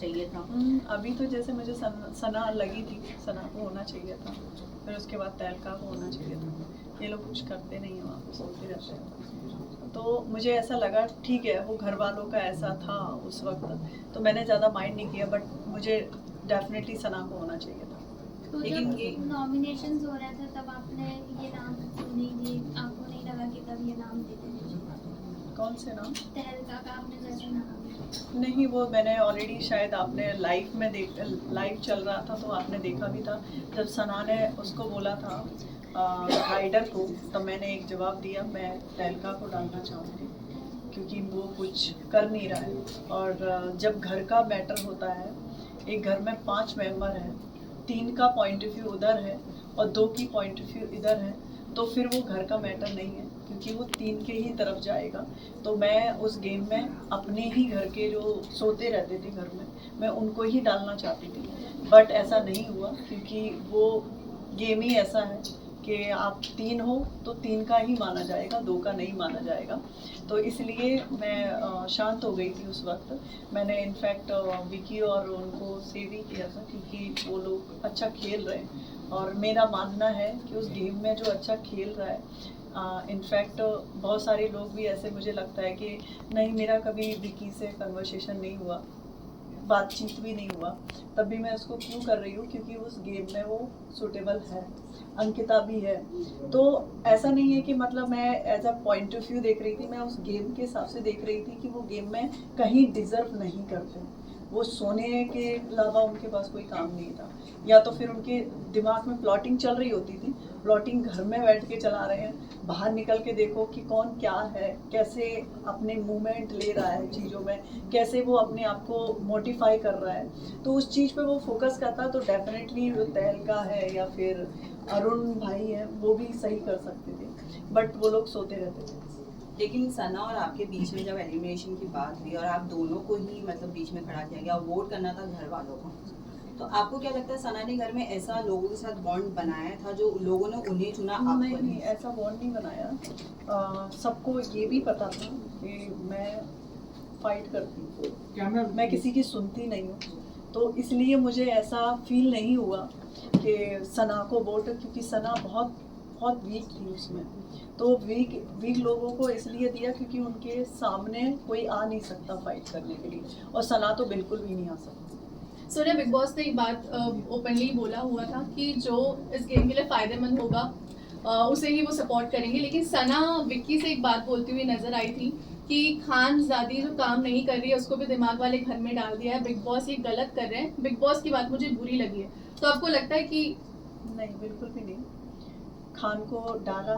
चाहिए था? अभी तो जैसे मुझे सना लगी थी, सना को होना चाहिए था, फिर उसके बाद तहलका को होना चाहिए था। ये लोग कुछ करते नहीं हैं, वहाँ पे सोते रहते हैं। तो मुझे ऐसा लगा ठीक है, वो घर वालों का ऐसा था उस वक्त, तो मैंने ज़्यादा माइंड नहीं किया, बट मुझे डेफिनेटली सना को होना चाहिए था। तो लेकिन जब ये नॉमिनेशंस हो रहे थे तब आपने ये नाम क्यों नहीं दिए? आपको नहीं लगा कि तब ये नाम दे देने चाहिए? कौन से नाम? तहलका का आपने जैसे नाम नहीं, वो मैंने ऑलरेडी, शायद आपने लाइव में लाइव चल रहा था तो आपने देखा भी था, जब सना ने उसको बोला था राइडर को, तब मैंने एक जवाब दिया, मैं तहलका को डालना चाहूँगी क्योंकि वो कुछ कर नहीं रहा है। और जब घर का मैटर होता है, एक घर में 5 मेंबर हैं, 3 का पॉइंट ऑफ व्यू उधर है और 2 की पॉइंट ऑफ व्यू इधर है, तो फिर वो घर का मैटर नहीं है क्योंकि वो 3 के ही तरफ जाएगा। तो मैं उस गेम में अपने ही घर के जो सोते रहते थे घर में, मैं उनको ही डालना चाहती थी, बट ऐसा नहीं हुआ क्योंकि वो गेम ही ऐसा है कि आप 3 हो तो 3 का ही माना जाएगा, 2 का नहीं माना जाएगा। तो इसलिए मैं शांत हो गई थी उस वक्त। मैंने इनफैक्ट विकी और उनको सेव ही किया था क्योंकि वो लोग अच्छा खेल रहे हैं और मेरा मानना है कि उस गेम में जो अच्छा खेल रहा है, इनफैक्ट बहुत सारे लोग भी ऐसे, मुझे लगता है कि नहीं, मेरा कभी विकी से कन्वर्सेशन नहीं हुआ, बातचीत भी नहीं हुआ, तब भी मैं उसको क्यों कर रही हूँ क्योंकि उस गेम में वो सूटेबल है, अंकिता भी है। तो ऐसा नहीं है कि मतलब मैं as a point of view देख रही थी, मैं उस गेम के हिसाब से देख रही थी कि वो गेम में कहीं डिजर्व नहीं करते, वो सोने के अलावा उनके पास कोई काम नहीं था, या तो फिर उनके दिमाग में प्लॉटिंग चल रही होती थी, प्लॉटिंग घर में बैठ के चला रहे हैं, बाहर निकल के देखो कि कौन क्या है, कैसे अपने मूवमेंट ले रहा है चीज़ों में, कैसे वो अपने आप को मोटिफाई कर रहा है, तो उस चीज़ पे वो फोकस करता, तो डेफिनेटली वो तहलका है या फिर अरुण भाई है, वो भी सही कर सकते थे, बट वो लोग सोते रहते थे। लेकिन सना और आपके बीच में जब एलिमिनेशन की बात हुई और आप दोनों को ही मतलब बीच में खड़ा किया गया, वोट करना था घर वालों को, तो आपको क्या लगता है सना ने घर में ऐसा लोगों के साथ बॉन्ड बनाया था जो लोगों ने उन्हें चुना? नहीं, ऐसा बॉन्ड नहीं बनाया। सबको ये भी पता था कि मैं फाइट करती हूँ, मैं किसी की सुनती नहीं हूँ, तो इसलिए मुझे ऐसा फील नहीं हुआ कि सना को वोट, क्योंकि सना बहुत बहुत वीक थी उसमें, तो वीक लोगों को इसलिए दिया क्योंकि उनके सामने कोई आ नहीं सकता फाइट करने के लिए, और सना तो बिल्कुल भी नहीं आ सकती। सोनिया, बिग बॉस ने एक बात ओपनली बोला हुआ था कि जो इस गेम के लिए फायदेमंद होगा उसे ही वो सपोर्ट करेंगे, लेकिन सना विक्की से एक बात बोलती हुई नजर आई थी कि खानजादी जो काम नहीं कर रही है उसको भी दिमाग वाले घर में डाल दिया है, बिग बॉस ये गलत कर रहे हैं। बिग बॉस की बात मुझे बुरी लगी है, तो आपको लगता है कि? नहीं, बिल्कुल भी नहीं, खान को डाला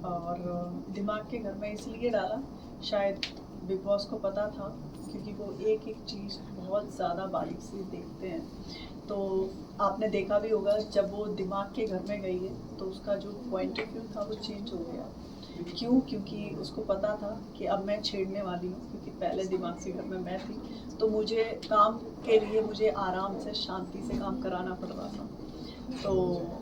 और दिमाग के घर में इसलिए डाला, शायद बिग बॉस को पता था क्योंकि वो एक एक चीज़ बहुत ज़्यादा बारीक से देखते हैं। तो आपने देखा भी होगा जब वो दिमाग के घर में गई है तो उसका जो पॉइंट ऑफ व्यू था वो चेंज हो गया। क्यों? क्योंकि उसको पता था कि अब मैं छेड़ने वाली हूँ, क्योंकि पहले दिमाग के घर में मैं थी, तो मुझे काम के लिए मुझे आराम से शांति से काम कराना पड़ रहा था। तो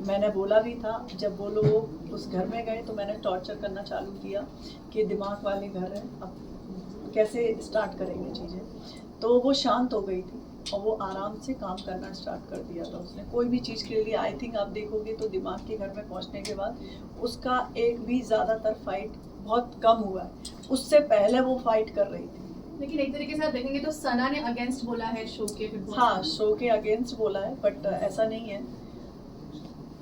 मैंने बोला भी था, जब वो लोग उस घर में गए तो मैंने टॉर्चर करना चालू किया कि दिमाग वाले घर है, अब कैसे स्टार्ट करेंगे चीज़ें। तो वो शांत हो गई थी और वो आराम से काम करना स्टार्ट कर दिया था उसने, कोई भी चीज़ के लिए। आई थिंक आप देखोगे तो दिमाग के घर में पहुंचने के बाद उसका एक भी ज़्यादातर फाइट बहुत कम हुआ है, उससे पहले वो फाइट कर रही थी। लेकिन एक तरीके से आप देखेंगे तो सना ने अगेंस्ट बोला है शो के, बिग बॉस। हाँ, शो के अगेंस्ट बोला है, बट ऐसा नहीं है,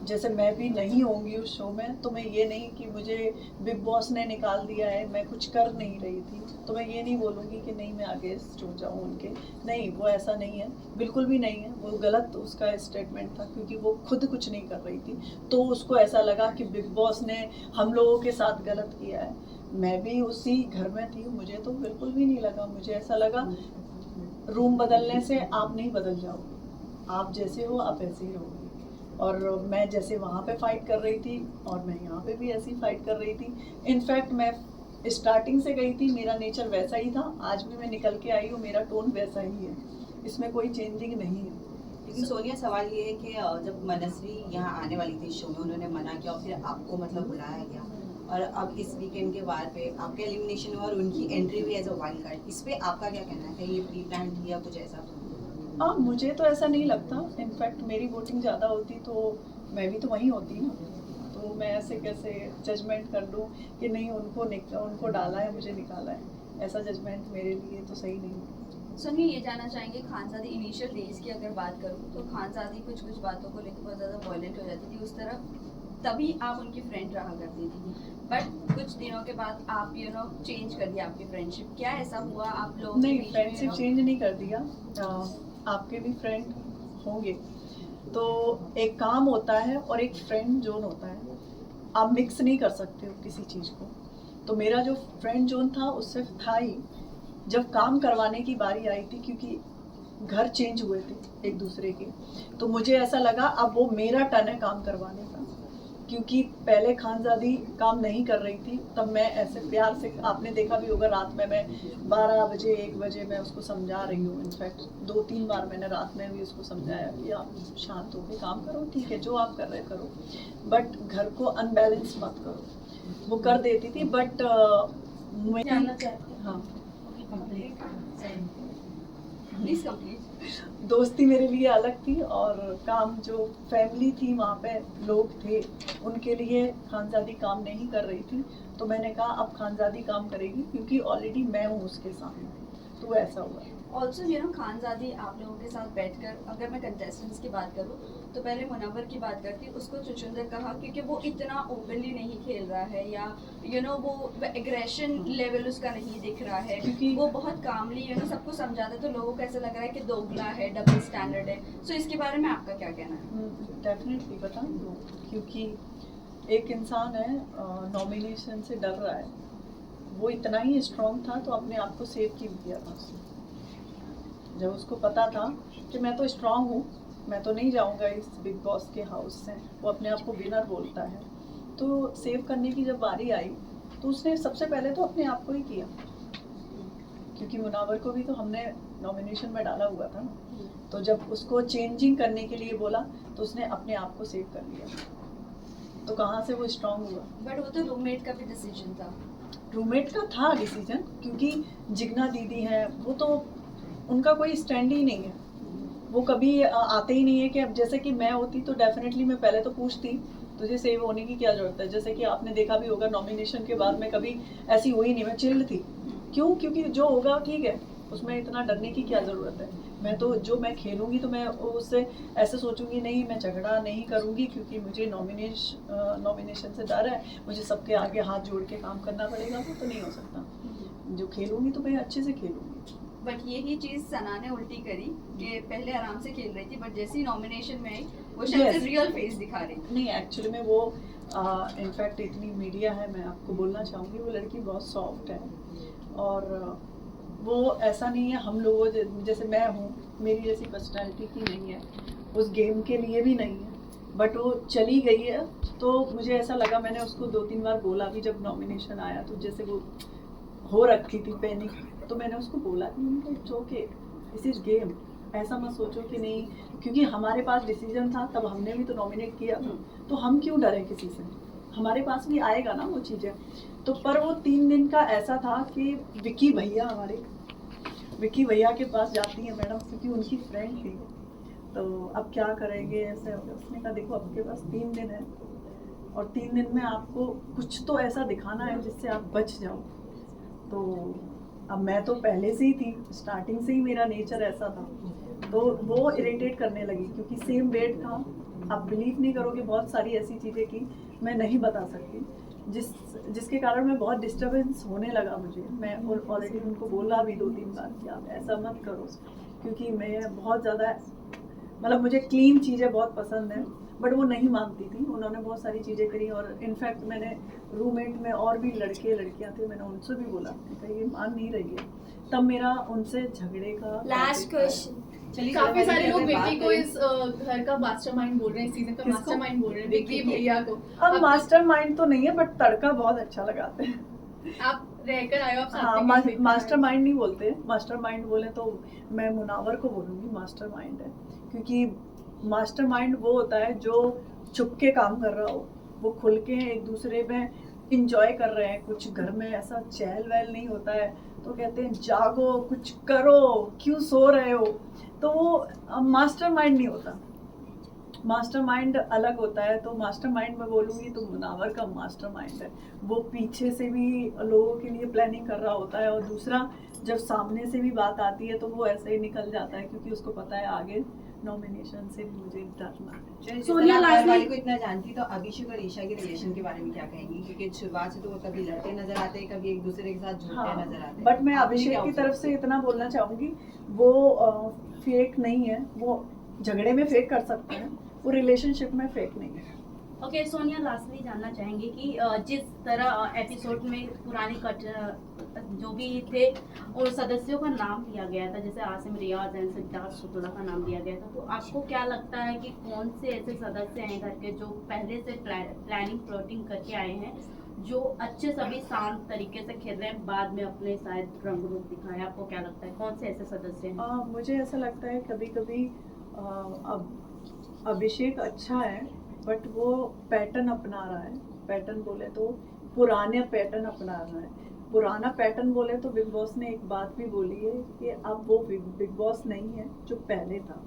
जैसे मैं भी नहीं होंगी उस शो में, तो मैं ये नहीं कि मुझे बिग बॉस ने निकाल दिया है, मैं कुछ कर नहीं रही थी, तो मैं ये नहीं बोलूँगी कि नहीं मैं अगेंस्ट हो जाऊँ उनके, नहीं, वो ऐसा नहीं है, बिल्कुल भी नहीं है। वो गलत उसका स्टेटमेंट था क्योंकि वो खुद कुछ नहीं कर रही थी, तो उसको ऐसा लगा कि बिग बॉस ने हम लोगों के साथ गलत किया है। मैं भी उसी घर में थी, मुझे तो बिल्कुल भी नहीं लगा, मुझे ऐसा लगा रूम बदलने से आप नहीं बदल जाओगे, आप जैसे हो आप ऐसे ही रहोगे। और मैं जैसे वहाँ पे फाइट कर रही थी और मैं यहाँ पे भी ऐसी फाइट कर रही थी। इनफैक्ट मैं स्टार्टिंग से गई थी, मेरा नेचर वैसा ही था, आज भी मैं निकल के आई हूँ, मेरा टोन वैसा ही है, इसमें कोई चेंजिंग नहीं है। लेकिन सोनिया, सवाल ये है कि जब मनस्वी यहाँ आने वाली थी शो में, उन्होंने मना किया और फिर आपको मतलब बुलाया गया, और अब इस वीकेंड के बाद पे आपका एलिमिनेशन हुआ और उनकी एंट्री भी एज अ वाइल्ड कार्ड, इस पे आपका क्या कहना है? ये प्री प्लान थी या कुछ ऐसा? हाँ, मुझे तो ऐसा नहीं लगता। इनफैक्ट मेरी वोटिंग ज़्यादा होती तो मैं भी तो वहीं होती ना, तो मैं ऐसे कैसे जजमेंट कर दूँ कि नहीं उनको डाला है मुझे निकाला है, ऐसा जजमेंट मेरे लिए तो सही नहीं है। सुनिए, ये जानना चाहेंगे खानज़ादी इनिशियल डेज की अगर बात करूँ तो खानज़ादी कुछ बातों को लेकर बहुत ज़्यादा वॉयलेंट हो जाती थी उस तरह, तभी आप उनकी फ्रेंड रहा करती थी, बट कुछ दिनों के बाद आप चेंज कर दिया आपकी फ्रेंडशिप। क्या ऐसा हुआ आप लोग नहीं, फ्रेंडशिप चेंज नहीं कर दिया। आपके भी फ्रेंड होंगे, तो एक काम होता है और एक फ्रेंड जोन होता है, आप मिक्स नहीं कर सकते हो किसी चीज़ को। तो मेरा जो फ्रेंड जोन था उससे था ही, जब काम करवाने की बारी आई थी, क्योंकि घर चेंज हुए थे एक दूसरे के, तो मुझे ऐसा लगा अब वो मेरा टर्न है काम करवाने का, क्योंकि पहले खानज़ादी काम नहीं कर रही थी, तब मैं ऐसे प्यार से, आपने देखा भी होगा रात में मैं 12 बजे 1 बजे मैं उसको समझा रही हूँ। इनफैक्ट 2-3 बार मैंने रात में भी उसको समझाया कि आप शांत होकर काम करो, ठीक है जो आप कर रहे करो, बट घर को अनबैलेंस मत करो। वो कर देती थी, बट हाँ, प्लीज कंप्लीट। दोस्ती मेरे लिए अलग थी और काम जो फैमिली थी वहाँ पे लोग थे उनके लिए खानज़ादी काम नहीं कर रही थी, तो मैंने कहा अब खानज़ादी काम करेगी क्योंकि ऑलरेडी मैं हूँ उसके सामने, तो ऐसा हुआ। ऑल्सो खानज़ादी आप लोगों के साथ बैठकर, अगर मैं कंटेस्टेंट्स की बात करूँ तो पहले मुनव्वर की बात करती, उसको चुचुंदर कहा क्योंकि वो इतना ओपनली नहीं खेल रहा है, या वो एग्रेशन लेवल उसका नहीं दिख रहा है, क्योंकि वो बहुत कामली सबको समझाता है, तो लोगों को ऐसा लग रहा है कि दोगला है, डबल स्टैंडर्ड है। सो इसके बारे में आपका क्या कहना है? डेफिनेटली बताऊँ, क्योंकि एक इंसान है नॉमिनेशन से डर रहा है, वो इतना ही स्ट्रॉन्ग था तो अपने आप को सेव क्यों किया था उसने? जब उसको पता था कि मैं तो स्ट्रॉन्ग हूँ, मैं तो नहीं जाऊँगा इस बिग बॉस के हाउस से, वो अपने आप को विनर बोलता है, तो सेव करने की जब बारी आई तो उसने सबसे पहले तो अपने आप को ही किया, क्योंकि मुनव्वर को भी तो हमने नॉमिनेशन में डाला हुआ था ना, तो जब उसको चेंजिंग करने के लिए बोला तो उसने अपने आप को सेव कर लिया, तो कहाँ से वो स्ट्रॉन्ग हुआ? बट वो तो रूममेट का भी डिसीजन था। रूममेट का था डिसीजन, क्योंकि जिग्ना दीदी हैं, वो तो उनका कोई स्टैंड ही नहीं है, वो कभी आते ही नहीं है कि अब जैसे कि मैं होती तो डेफिनेटली मैं पहले तो पूछती तुझे सेव होने की क्या ज़रूरत है। जैसे कि आपने देखा भी होगा नॉमिनेशन के बाद मैं कभी ऐसी हुई नहीं, मैं चिल्ड थी। क्यों? क्योंकि जो होगा ठीक है, उसमें इतना डरने की क्या ज़रूरत है। मैं तो जो मैं खेलूँगी तो मैं उससे ऐसे सोचूंगी नहीं, मैं झगड़ा नहीं करूँगी क्योंकि मुझे नॉमिनेशन से डर है, मुझे सबके आगे हाथ जोड़ के काम करना पड़ेगा, वो तो नहीं हो सकता। जो खेलूँगी तो मैं अच्छे से खेलूँगी। बट यही चीज सना ने उल्टी करी कि पहले आराम से खेल रही थी, बट जैसे ही नॉमिनेशन में आई वो शायद Yes. रियल फेस दिखा रही थी। नहीं, एक्चुअली में वो इनफैक्ट इतनी मीडिया है, मैं आपको बोलना चाहूँगी वो लड़की बहुत सॉफ्ट है, और वो ऐसा नहीं है हम लोगों जैसे मैं हूँ, मेरी जैसी पर्सनैलिटी की नहीं है, उस गेम के लिए भी नहीं है, बट वो चली गई है। तो मुझे ऐसा लगा, मैंने उसको 2-3 बार बोला भी जब नॉमिनेशन आया, तो जैसे वो हो रखी थी पैनिक, तो मैंने उसको बोला कि it's okay, this is game, ऐसा मत सोचो कि नहीं, क्योंकि हमारे पास डिसीजन था, तब हमने भी तो नॉमिनेट किया था, तो हम क्यों डरें किसी से, हमारे पास भी आएगा ना वो चीज़ें। तो पर वो 3 दिन का ऐसा था कि विक्की भैया के पास जाती है मैडम, क्योंकि उनकी फ्रेंड थी, तो अब क्या करेंगे ऐसे। उसने कहा देखो आपके पास 3 दिन है, और 3 दिन में आपको कुछ तो ऐसा दिखाना है जिससे आप बच जाओ। तो अब मैं तो पहले से ही थी, स्टार्टिंग से ही मेरा नेचर ऐसा था, तो वो इरिटेट करने लगी, क्योंकि सेम बेड था। आप बिलीव नहीं करोगे, बहुत सारी ऐसी चीज़ें की मैं नहीं बता सकती, जिसके कारण मैं बहुत डिस्टर्बेंस होने लगा मुझे। मैं ऑलरेडी उनको बोला भी 2-3 बार कि आप ऐसा मत करो, क्योंकि मैं बहुत ज़्यादा मतलब मुझे क्लीन चीज़ें बहुत पसंद है, बट वो नहीं मानती थी। उन्होंने बहुत सारी चीज़ें करी, और इनफैक्ट मैंने रूममेट में और भी लड़के लड़कियां थे, मैंने उनसे भी बोला कि ये मान नहीं रही है, तब मेरा उनसे झगड़े का लास्ट क्वेश्चन। चलिए, काफी सारे लोग अगर बात विक्की को करें- इस घर का मास्टरमाइंड बोल रहे हैं, इस सीजन का किसको? मास्टरमाइंड बोल रहे हैं विक्की भैया को। अब मास्टरमाइंड तो नहीं है, बट तड़का बहुत अच्छा लगाते हैं। आप रहकर आए हो, आप हाँ, मास्टरमाइंड नहीं बोलते, मास्टरमाइंड बोले तो मैं मुनव्वर को बोलूँगी मास्टरमाइंड है, क्योंकि मास्टरमाइंड वो होता है जो छुप के काम कर रहा हो, वो खुल के एक दूसरे में इंजॉय कर रहे हैं, कुछ घर में ऐसा चहल वहल नहीं होता है, तो कहते हैं जागो, कुछ करो, क्यों सो रहे हो। तो वो मास्टरमाइंड नहीं होता, मास्टरमाइंड अलग होता है। तो मास्टरमाइंड मैं बोलूँगी तो मुनावर का मास्टरमाइंड है, वो पीछे से भी लोगों के लिए प्लानिंग कर रहा होता है, और दूसरा जब सामने से भी बात आती है तो वो ऐसे ही निकल जाता है, क्योंकि उसको पता है आगे नॉमिनेशन से भी मुझे डरना है। सोनिया लाजमी को इतना जानती, तो अभिषेक और ईशा के रिलेशन के बारे में क्या कहेंगी? क्योंकि शुरुआत से तो वो कभी लड़ते नजर आते हैं, कभी एक दूसरे के साथ जुड़ते नजर आते हैं। बट मैं आपने क्या अभिषेक की तरफ observe से इतना बोलना चाहूँगी, वो फेक नहीं है, वो झगड़े में फेक कर सकते हैं, वो रिलेशनशिप में फेक नहीं है। ओके सोनिया, लास्टली जानना चाहेंगे कि जिस तरह एपिसोड में पुराने कट जो भी थे उन सदस्यों का नाम लिया गया था, जैसे आसिम रियाज एंड सिद्धार्थ शुक्ला का नाम लिया गया था, तो आपको क्या लगता है कि कौन से ऐसे सदस्य हैं घर के जो पहले से प्लानिंग प्लॉटिंग करके आए हैं, जो अच्छे सभी शांत तरीके से खेल रहे हैं, बाद में अपने शायद रंग रूप दिखाया? आपको क्या लगता है कौन से ऐसे सदस्य हैं? मुझे ऐसा लगता है कभी कभी अभिषेक अच्छा है, बट वो पैटर्न अपना रहा है। पैटर्न बोले तो पुराने पैटर्न अपना रहा है। पुराना पैटर्न बोले तो बिग बॉस ने एक बात भी बोली है कि अब वो बिग बॉस नहीं है जो पहले था,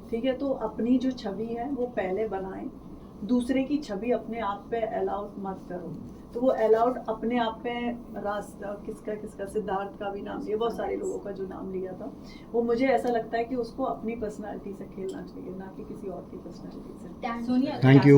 ठीक है। तो अपनी जो छवि है वो पहले बनाएं, दूसरे की छवि अपने आप पे अलाउड मत करो। तो वो अलाउड अपने आप पे किसका सिद्धार्थ का भी नाम लिया, बहुत सारे लोगों का जो नाम लिया था, वो मुझे ऐसा लगता है कि उसको अपनी पर्सनालिटी से खेलना चाहिए, ना कि किसी और की पर्सनालिटी से। Sonia Thank you.